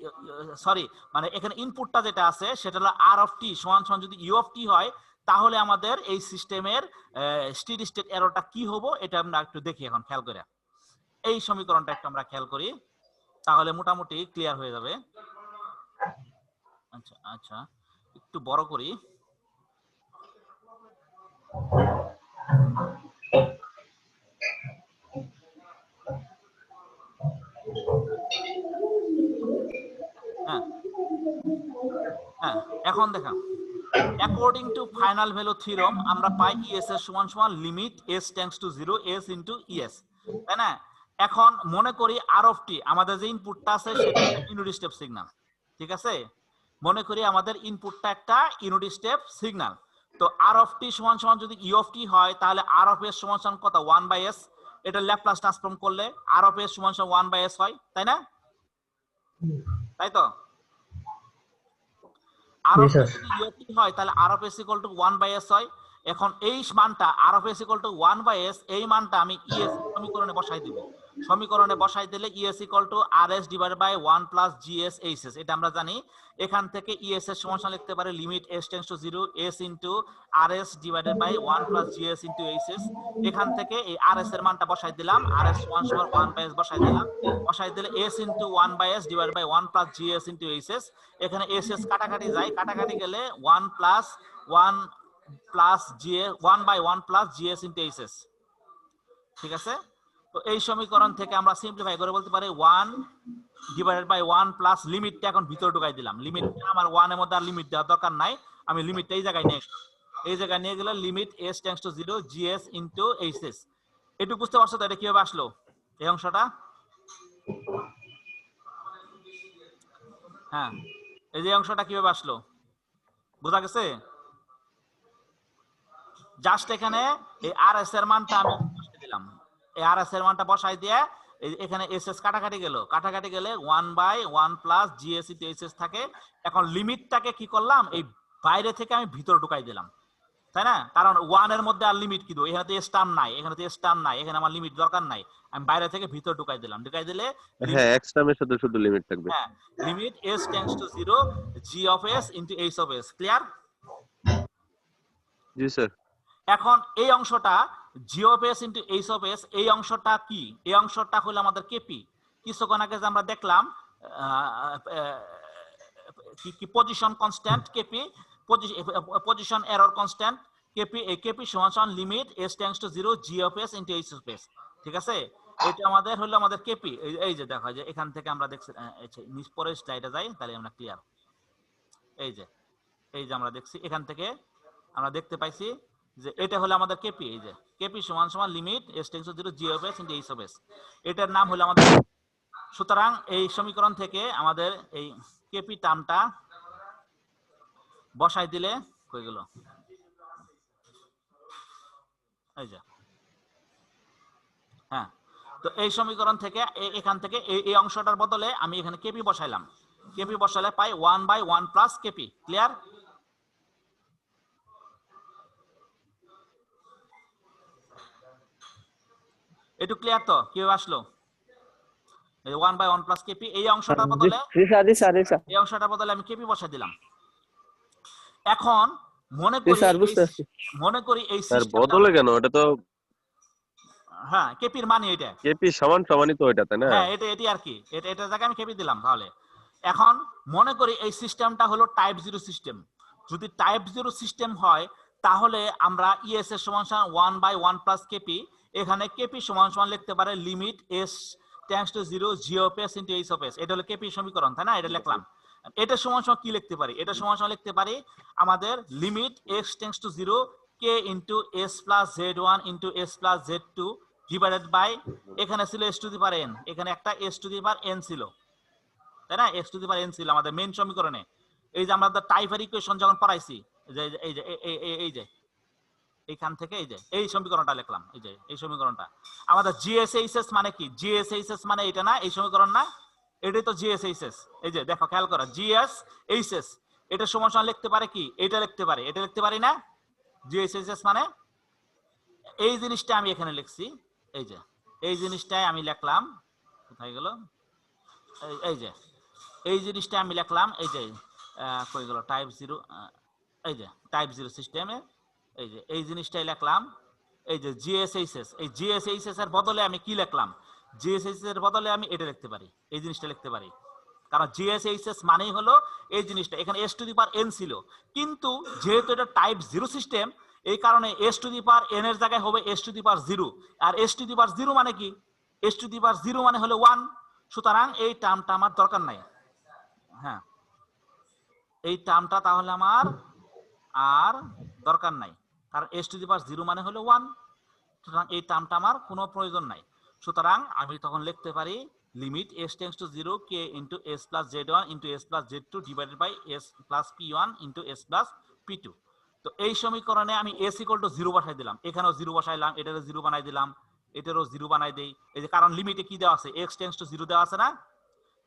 সরি মানে এখানে ইনপুটটা যেটা আছে সেটা হলো আর অফ টি সমান সমান যদি ইউ অফ টি হয়, তাহলে আমাদের এই সিস্টেমের স্টেডি স্টেট এররটা কি হবে এটা আমরা একটু দেখি এখন খেয়াল করে। এই সমীকরণটা একটু আমরা খেয়াল করি, তাহলে মোটামুটি ক্লিয়ার হয়ে যাবে। আচ্ছা আচ্ছা, একটু বড় করি। হ্যাঁ হ্যাঁ, এখন দেখা according to final value theorem আমরা পাই ইএস এর সমান সমান limit S tends to 0 S into ES, তাই না? এখন মনে করি আর অফ টি আমাদের যে ইনপুটটা আছে সেটা একটা ইউনিট স্টেপ সিগন্যাল। ঠিক আছে? মনে করি আমাদের ইনপুটটা একটা ইউনিট স্টেপ সিগন্যাল। তো আর অফ টি সমান সমান যদি ই অফ টি হয় তাহলে আর অফ এস সমান সমান কত 1/s, এটা ল্যাপ্লাস ট্রান্সফর্ম করলে আর অফ এস সমান সমান 1/s হয়, তাই না? তাই তো আর জি অফ স্যার। এস যদি ই অফ টি হয় তাহলে R of S equal to 1/s হয়। এখন এই মানটা R of S equal to 1/s, এই মানটা আমি ইএস সমীকরণে বসাই দিব। সমীকরণে বসাই দিলে ES equal to RS divided by 1 plus GS HS, এটা আমরা জানি। এখান থেকে ইএস এর সমান সমান লিখতে পারি limit S tends to 0 S into RS divided by 1 plus GS into HS. এখান থেকে এই আরএস এর মানটা বসাই দিলাম, আরএস সমান সমান 1/s বসাই দিলাম, বসাই দিলে S into 1/s divided by 1 plus GS into HS. এখানে এসএস কাটাকাটি যায়, কাটাকাটি গেলে 1 plus 1 plus GS 1/1 plus GS into HS, ঠিক আছে? তো এই সমীকরণ থেকে আমরা সিম্পলিফাই করে বলতে পারি 1 ডিভাইডেড বাই 1 প্লাস লিমিটটা এখন ভিতরে ঢুকাই দিলাম। লিমিটটা আমার 1 এর মধ্যে আর লিমিট দেওয়ার দরকার নাই, আমি লিমিটটা এই জায়গায় নিয়ে গেলে limit s tends to 0 gs into HS. একটু বুঝতে পারছো তো এটা কিভাবে আসলো এই অংশটা? হ্যাঁ, এই যে অংশটা কিভাবে আসলো বোঝা গেছে? জাস্ট এখানে এই আর এস এর মানটা আমি বসাই দিলাম, এই আর এস এর মানটা বসাই দিয়ে এখানে এস এস কাটাকাটি গেলে 1/1 প্লাস জিএস ইনটু এইচএস থাকে। এখন লিমিটটাকে কি করলাম, এই বাইরে থেকে আমি ভিতরে ঢুকাই দিলাম, তাই না? কারণ 1 এর মধ্যে আর লিমিট কি দেব, এখানে তো এস টার্ম নাই, এখানে আমার লিমিট দরকার নাই, আমি বাইরে থেকে ভিতরে ঢুকাই দিলাম। ঢুকাই দিলে হ্যাঁ, এক্স টার্মের সাথে শুধু লিমিট থাকবে। হ্যাঁ, limit s tends to 0 g of s into h of s। Clear? G sir. এখন এই অংশটা g of s into h of s, এই অংশটা কি? এই অংশটা হলো আমাদের কেপি। কিছুক্ষণ আগে যে আমরা দেখলাম কি position constant KP, position error constant KP, এই কেপি সমান সমান limit s tends to 0 g of s into h of s, ঠিক আছে? এটা আমাদের হলো আমাদের কেপি। এই যে দেখো যে এখান থেকে আমরা দেখছি, নিচ পরের স্লাইডে যাই তাহলে আমরা ক্লিয়ার। এই যে আমরা দেখছি এখান থেকে আমরা দেখতে পাইছি যে এটা হলো আমাদের কেপি। এই যে কেপি সমান সমান limit s tends to 0 g of s into h of s, এটার নাম হলো আমাদের। সুতরাং এই সমীকরণ থেকে আমাদের এই কেপি টার্মটা বসাই দিলে হয়ে গেল। এই যে হ্যাঁ, তো এই সমীকরণ থেকে এখান থেকে এই অংশটার বদলে আমি এখানে কেপি বসাইলাম, কেপি বসালে পাই 1/1 প্লাস কেপি। ক্লিয়ার? একটু ক্লিয়ার তো কিভাবে আসলো? এই 1/1 প্লাস কেপি, এই অংশটার বদলে এই অংশটার বদলে আমি কেপি বসাই দিলাম। এখন মনে করি এই স্যার সিস্টেমটা বদলে কেন? এটা তো হ্যাঁ কেপির মানে এটা, কেপি সমান সমানই তো এটা, তাই না? হ্যাঁ এটি আর কি, এটা জায়গায় আমি কেপি দিলাম। তাহলে এখন মনে করি এই সিস্টেমটা হলো টাইপ 0 সিস্টেম। যদি টাইপ 0 সিস্টেম হয় তাহলে আমরা ইএস এর সমান সমান 1/1 প্লাস কেপি, এখানে কেপি সমান সমান লিখতে পারে limit s tends to 0 g of s into h of s। এটা হলো কেপি সমীকরণ, তাই না? এটা লিখলাম। এটা সমান সমান কি লিখতে পারি? এটা সমান সমান লিখতে পারি আমাদের limit x tends to 0 k into s plus z1 into s plus z2 divided by, এখানে ছিল s to the power n, এখানে একটা s to the power n ছিল, তাই না? s to the power n ছিল আমাদের মেইন সমীকরণে। এই যে আমরা টাইপের ইকুয়েশন যখন পড়াইছি, এই যে এইখান থেকে এই সমীকরণটা লিখলাম। এই সমীকরণটা আমাদের জিএসএইচএস মানে কি? জিএসএইচএস মানে এটা না, এই সমীকরণ না, এটাই তো জিএসএইচএস। এই যে দেখো খেয়াল করো, জিএসএইচএস এটা সমান সমান লিখতে পারে কি? এটা লিখতে পারি না? জিএসএইচএস মানে এই জিনিসটা আমি এখানে লিখছি, এই যে এই জিনিসটাই আমি লিখলাম। কোথায় গেল? এই জিনিসটা আমি লিখলাম, এই যে কই গেল টাইপ 0, এই যে টাইপ 0 সিস্টেমে এই জিনিসটাই লিখলাম। এই যে জিএসএইচএস, এই জিএসএইচএস এর বদলে আমি কি লিখলাম? জিএসএইচএস এর বদলে আমি এটা লিখতে পারি, এই জিনিসটা লিখতে পারি। কারণ জিএসএইচএস মানেই হলো এই জিনিসটা, এখানে s to the power n ছিল, কিন্তু যেহেতু এটা টাইপ 0 সিস্টেম এই কারণে s to the power n এর জায়গায় হবে s টু দি পাওয়ার 0। আর s টু দি পাওয়ার 0 মানে কি? s টু দি পাওয়ার 0 মানে হলো 1। সুতরাং এই টার্মটা আমার দরকার নাই। হ্যাঁ, এই টার্মটা তাহলে আমার আর দরকার নাই, কারণ s টু দি পাওয়ার 0 মানে হলো 1। সুতরাং এই টার্মটা আমার কোনো প্রয়োজন নাই। সুতরাং আমি তখন লিখতে পারি limit s tends to 0 k into s plus z1 into s plus z2 divided by s plus p1 into s plus p2। তো এই সমীকরণে আমি s ইকুয়াল টু 0 বসাই দিলাম, এখানেও 0 বসাইলাম, এটারও 0 বানাই দিলাম, এটারও 0 বানাই দেই। এই যে কারণ লিমিটে কি দেওয়া আছে, x টেন্ডস টু 0 দেওয়া আছে না,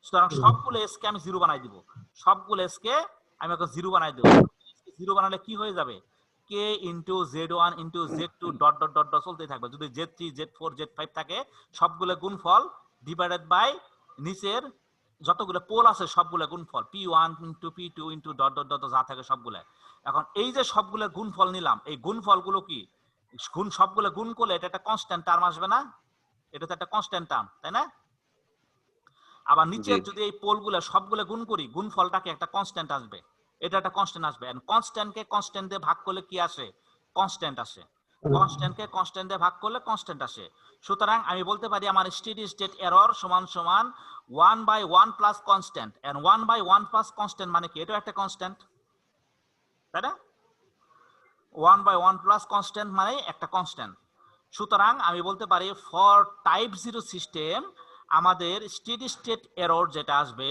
সুতরাং সবগুলো s কে আমি 0 বানাই দিব, সবগুলো s কে আমি এখন 0 বানাই দেব। 0 বানালে কি হয়ে যাবে, k into z1 into z2 dot dot dot dot চলতেই থাকবে। যদি z3 z4 z5 থাকে সবগুলো গুণফল ডিভাইডেড বাই নিচের যতগুলো পোল আছে সবগুলো গুণফল p1 into p2 into dot dot dot যা থাকে সবগুলো। এখন এই যে সবগুলো গুণফল নিলাম, এই গুণফলগুলো কি গুণ সবগুলো গুণ করলে এটা একটা কনস্ট্যান্ট টার্ম আসবে না, এটা তো একটা কনস্ট্যান্ট টার্ম, তাই না? আবার নিচে যদি এই পোলগুলো সবগুলো গুণ করি গুণফলটাকে একটা কনস্ট্যান্ট আসবে, এটা একটা কনস্ট্যান্ট আসবে। এন্ড কনস্ট্যান্টকে কনস্ট্যান্ট দিয়ে ভাগ করলে কি আসে, কনস্ট্যান্ট আসে। কনস্ট্যান্টকে কনস্ট্যান্ট দিয়ে ভাগ করলে কনস্ট্যান্ট আসে। সুতরাং আমি বলতে পারি আমার স্টেডি স্টেট এরর সমান সমান 1/1 plus constant, and 1/1 plus constant মানে কি, এটা একটা কনস্ট্যান্ট, তাই না? 1/1 প্লাস কনস্ট্যান্ট মানে একটা কনস্ট্যান্ট। সুতরাং আমি বলতে পারি ফর টাইপ 0 সিস্টেম আমাদের স্টেডি স্টেট এরর যেটা আসবে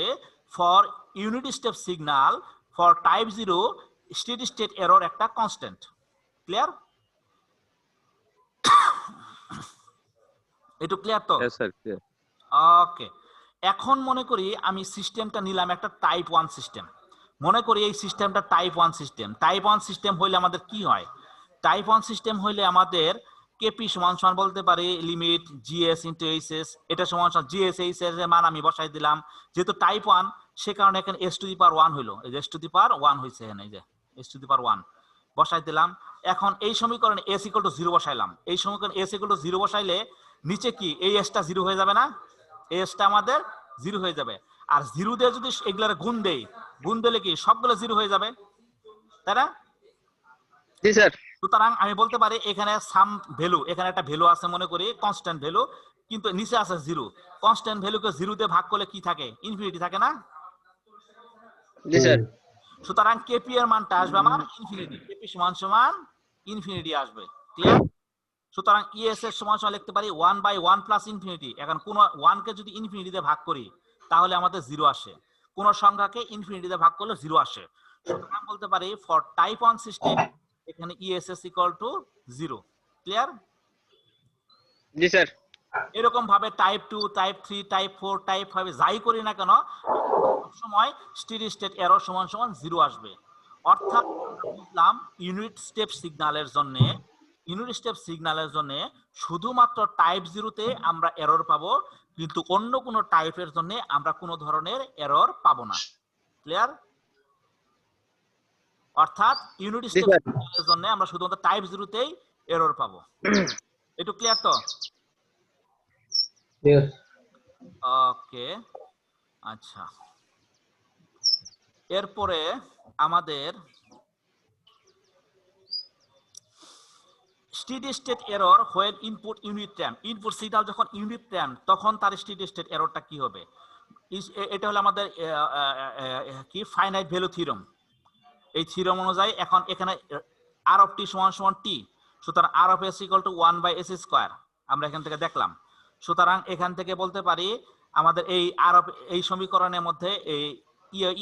for unit step signal for type 0 steady state error একটা কনস্ট্যান্ট। ক্লিয়ার? একটু ক্লিয়ার তো? হ্যাঁ স্যার ক্লিয়ার। ওকে, এখন মনে করি আমি সিস্টেমটা নিলাম একটা টাইপ 1 সিস্টেম। মনে করি এই সিস্টেমটা টাইপ 1 সিস্টেম। টাইপ 1 সিস্টেম হইলে আমাদের কি হয়, টাইপ 1 সিস্টেম হইলে আমাদের কেপি সমান সমান বলতে পারি লিমিট জিএস ইনটু এইচএস, এটা সমান সমান জিএস এইচএস এর মান আমি বসাই দিলাম। যেহেতু টাইপ 1 সে কারণে এখানে s টু দি পাওয়ার 1 হইলো, এই যে s টু দি পাওয়ার 1 হইছে এখানে, এই যে s টু দি পাওয়ার 1 বসাই দিলাম। এখন এই সমীকরণে s ইকুয়াল টু 0 বসাইলাম। এই সমীকরণে s ইকুয়াল টু 0 বসাইলে নিচে কি এই s টা 0 হয়ে যাবে না, এই s টা আমাদের 0 হয়ে যাবে। আর 0 দিয়ে যদি এগুলার গুণ দেই, গুণ দিলে কি সবগুলো 0 হয়ে যাবে, তাই না? জি স্যার। সুতরাং আমি বলতে পারি এখানে সাম ভ্যালু, এখানে একটা ভ্যালু আছে মনে করি কনস্ট্যান্ট ভ্যালু, কিন্তু নিচে আছে 0। কনস্ট্যান্ট ভ্যালুকে 0 দিয়ে ভাগ করলে কি থাকে, ইনফিনিটি থাকে না? জি স্যার। সুতরাং কেপি এর মানটা আসবে আমার ইনফিনিটি, কেপি সমান সমান ইনফিনিটি আসবে। ক্লিয়ার? সুতরাং ইএস এর সমান সমান লিখতে পারি 1/1 প্লাস ইনফিনিটি। এখন কোন 1 কে যদি ইনফিনিটি দিয়ে ভাগ করি তাহলে আমাদের 0 আসে, কোন সংখ্যাকে ইনফিনিটি দিয়ে ভাগ করলে 0 আসে। সুতরাং বলতে পারি ফর টাইপ 1 সিস্টেম এখানে ESS equal to 0। Clear? G sir. এরকম ভাবে টাইপ 2 টাইপ 3 টাইপ 4 টাইপ 5 যাই করি না কেন সব সময় স্টেডি স্টেট এরর সমান সমান 0 আসবে। অর্থাৎ বুঝলাম ইউনিট স্টেপ সিগন্যালের জন্য, ইউনিট স্টেপ সিগন্যালের জন্য শুধুমাত্র টাইপ 0 তে আমরা এরর পাবো, কিন্তু অন্য কোনো টাইপের জন্য আমরা কোনো ধরনের এরর পাবো না। ক্লিয়ার? অর্থাৎ ইউনিট স্টেপ সিগন্যালের জন্য আমরা শুধুমাত্র টাইপ 0 তেই এরর পাবো। একটু ক্লিয়ার তো? Yes. ওকে, আচ্ছা। এরপরে আমাদের steady state error when input unit time, input signal যখন ইউনিট টাইম তখন তার স্টেডি স্টেট এররটা কি হবে, এটা হলো আমাদের কি ফাইনাইট ভ্যালু থিওরেম। এই থিওরেম অনুযায়ী এখন এখানে আর অফ টি সমান সমান টি, সুতরাং R of S equal to 1/s², আমরা এখান থেকে দেখলাম। সুতরাং এখান থেকে বলতে পারি আমাদের এই আর অফ এই সমীকরণের মধ্যে এই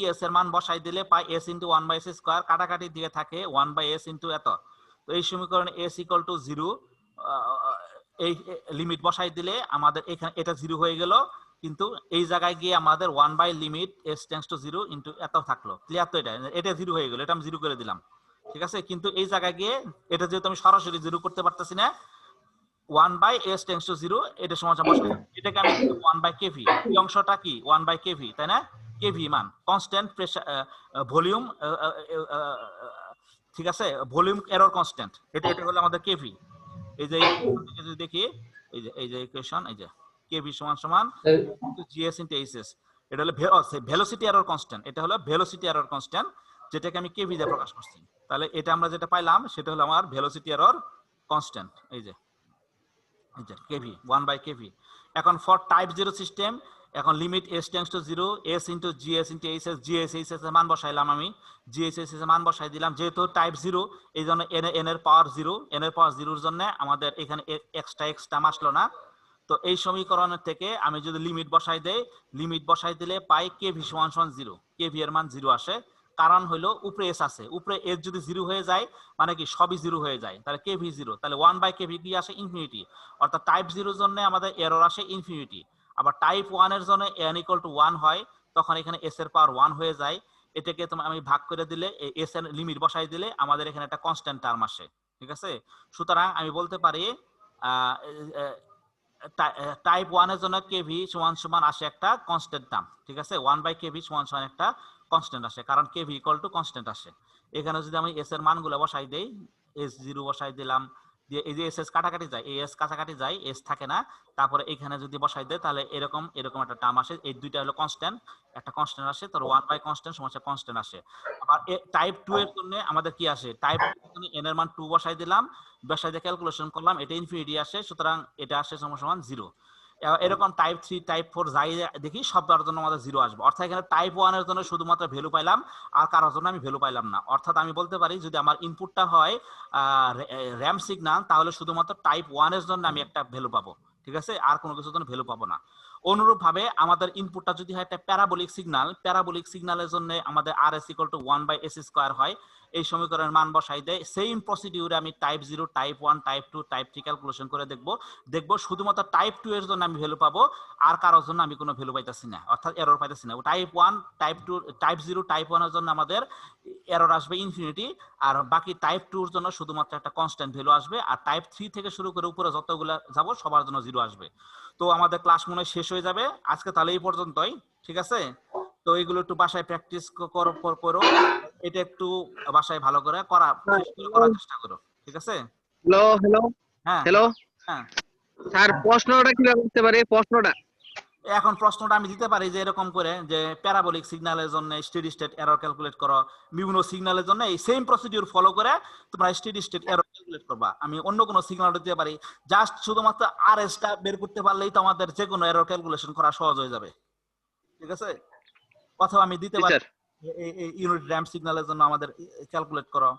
ইএস এর মান বসাই দিলে পাই s ইনটু 1/s², কাটাকাটি দিয়ে থাকে 1/s ইনটু এত। তো এই সমীকরণে s ইকুয়াল টু 0 এই লিমিট বসাই দিলে আমাদের এখানে এটা 0 হয়ে গেল, কিন্তু এই জায়গায় গিয়ে আমাদের 1 by limit s tends to 0 into এত থাকলো। ক্লিয়ার তো? এটা 0 হয়ে গেল, এটা আমি 0 করে দিলাম, ঠিক আছে? কিন্তু এই জায়গায় গিয়ে এটা যেহেতু আমি সরাসরি 0 করতে পারতেছি না, 1/s টেন্ডস টু 0 এটা সমান সমান এটাকে আমি 1/kv, এই অংশটা কি 1/kv, তাই না? কেভি মান কনস্ট্যান্ট প্রেসার ভলিউম, ঠিক আছে? ভলিউম এরর কনস্ট্যান্ট, এটা হলো আমাদের কেভি। এই যে যদি দেখি এই যে ইকুয়েশন, এই যে কেভি সমান সমান জিএস ইনটু এইচএস, এটা হলো ভেলোসিটি এরর কনস্ট্যান্ট, এটা হলো ভেলোসিটি এরর কনস্ট্যান্ট যেটাকে আমি কেভি দিয়ে প্রকাশ করছি। তাহলে এটা আমরা যেটা পাইলাম সেটা হলো আমার ভেলোসিটি এরর কনস্ট্যান্ট, এই যে কেভি 1/kv। এখন ফর টাইপ 0 সিস্টেম এখন limit s tends to 0 s into GS into HS, GS HS এর মান বসাইলাম আমি, জিএস এইচএস এর মান বসাই দিলাম। যেহেতু টাইপ 0 এই জন্য n এর পাওয়ার 0, n এর পাওয়ার 0 এর জন্য আমাদের এখানে এক্সট্রা আসলো না। তো এই সমীকরণের থেকে আমি যদি লিমিট বসাই দেই, লিমিট বসাই দিলে পাই কেভি সমান সমান 0, কেভি এর মান 0 আসে। কারণ হলো উপরে এস আছে, উপরে এস যদি 0 হয়ে যায় মানে কি সবই 0 হয়ে যায়, তাহলে কেভি 0, তাহলে 1/kv কি আসে ইনফিনিটি, অর্থাৎ টাইপ 0 এর জন্য আমাদের এরর আসে ইনফিনিটি। আবার টাইপ 1 এর জন্য n = 1 হয়, তখন এখানে s এর পাওয়ার 1 হয়ে যায়। এটাকে তুমি আমি ভাগ করে দিলে s এর লিমিট বসাই দিলে আমাদের এখানে একটা কনস্ট্যান্ট টার্ম আসে, ঠিক আছে। সুতরাং আমি বলতে পারি টাইপ 1 এর জন্য কেভি সমান সমান আসে একটা কনস্ট্যান্ট টার্ম, ঠিক আছে। 1/kv সমান সমান একটা কনস্ট্যান্ট আসে, কারণ কেভি = কনস্ট্যান্ট আসে। এখানে যদি আমি এস এর মানগুলো বসাই দেই, s0 বসাই দিলাম, দিয়ে এই যে এস কাটাকাটি যায়, এই এস কাছাকাছি যায়, এস থাকে না, তারপরে এখানে যদি বসাই দেয় তাহলে এরকম এরকম একটা টার্ম আসে। এই দুইটা হলো কনস্ট্যান্ট, একটা কনস্ট্যান্ট আসে, তার 1/constant সমান কনস্ট্যান্ট আসে। আবার টাইপ 2 এর জন্য আমাদের কি আসে, টাইপ 2 এর জন্য n এর মান 2 বসাই দিলাম, বসাই দিয়ে ক্যালকুলেশন করলাম, এটা ইনফিনিটি আসে, সুতরাং এটা আসে সমান 0। এরকম টাইপ 3 টাইপ 4 যাই দেখি সবার জন্য আমাদের 0 আসবে, অর্থাৎ এখানে টাইপ 1 এর জন্য শুধুমাত্র ভ্যালু পাইলাম, আর কারোর জন্য আমি ভ্যালু পাইলাম না। অর্থাৎ আমি বলতে পারি যদি আমার ইনপুটটা হয় র‍্যাম সিগন্যাল, তাহলে শুধুমাত্র টাইপ 1 এর জন্য আমি একটা ভ্যালু পাবো, ঠিক আছে, আর কোনো কিছুর জন্য ভ্যালু পাবো না। অনুরূপভাবে আমাদের ইনপুটটা যদি হয় একটা প্যারাবোলিক সিগন্যাল, প্যারাবোলিক সিগন্যালের জন্য আমাদের rs = 1/s² হয়। এই সমীকরণের মান বসাই দেয়, সেম প্রসিডিউরে আমি type 0, type 1, type 2, type 3 calculation করে দেখবো শুধুমাত্র টাইপ 2 এর জন্য আমি ভ্যালু পাবো, আর কারোর জন্য আমি কোনো ভ্যালু পাইতাছি না, অর্থাৎ এরর পাইতাছি না। টাইপ 1, টাইপ 2, টাইপ 0, টাইপ 1 এর জন্য আমাদের এরর আসবে ইনফিনিটি, আর বাকি টাইপ 2 এর জন্য শুধুমাত্র একটা কনস্ট্যান্ট ভ্যালু আসবে, আর টাইপ 3 থেকে শুরু করে উপরে যতগুলো যাব সবার জন্য 0 আসবে। তো আমাদের ক্লাস মনে হয় শেষ হয়ে যাবে আজকে, তাহলে এই পর্যন্তই, ঠিক আছে। তো এগুলো একটু বাসায় প্র্যাকটিস করো, এটা একটু বাসায় ভালো করে করার চেষ্টা করো, ঠিক আছে। হ্যালো হ্যালো হ্যাঁ হ্যালো হ্যাঁ। স্যার, প্রশ্নটা কিভাবে করতে পারি প্রশ্নটা? এখন প্রশ্নটা আমি দিতে পারি যে এরকম করে, যে প্যারাবোলিক সিগন্যালের জন্য স্টেডি স্টেট এরর ক্যালকুলেট করো, বিভিন্ন সিগন্যালের জন্য এই সেম প্রসিডিউর ফলো করে তোমরা স্টেডি স্টেট এরর ক্যালকুলেট করবা। আমি অন্য কোনো সিগন্যাল দিতে পারি, জাস্ট শুধুমাত্র আরএস টা বের করতে পারলেই তো আমাদের যে কোনো এরর ক্যালকুলেশন করা সহজ হয়ে যাবে, ঠিক আছে। অথবা আমি দিতে জি পারি স্যার। এই ইউনিট র‍্যাম্প সিগন্যালের জন্য আমাদের ক্যালকুলেট করো,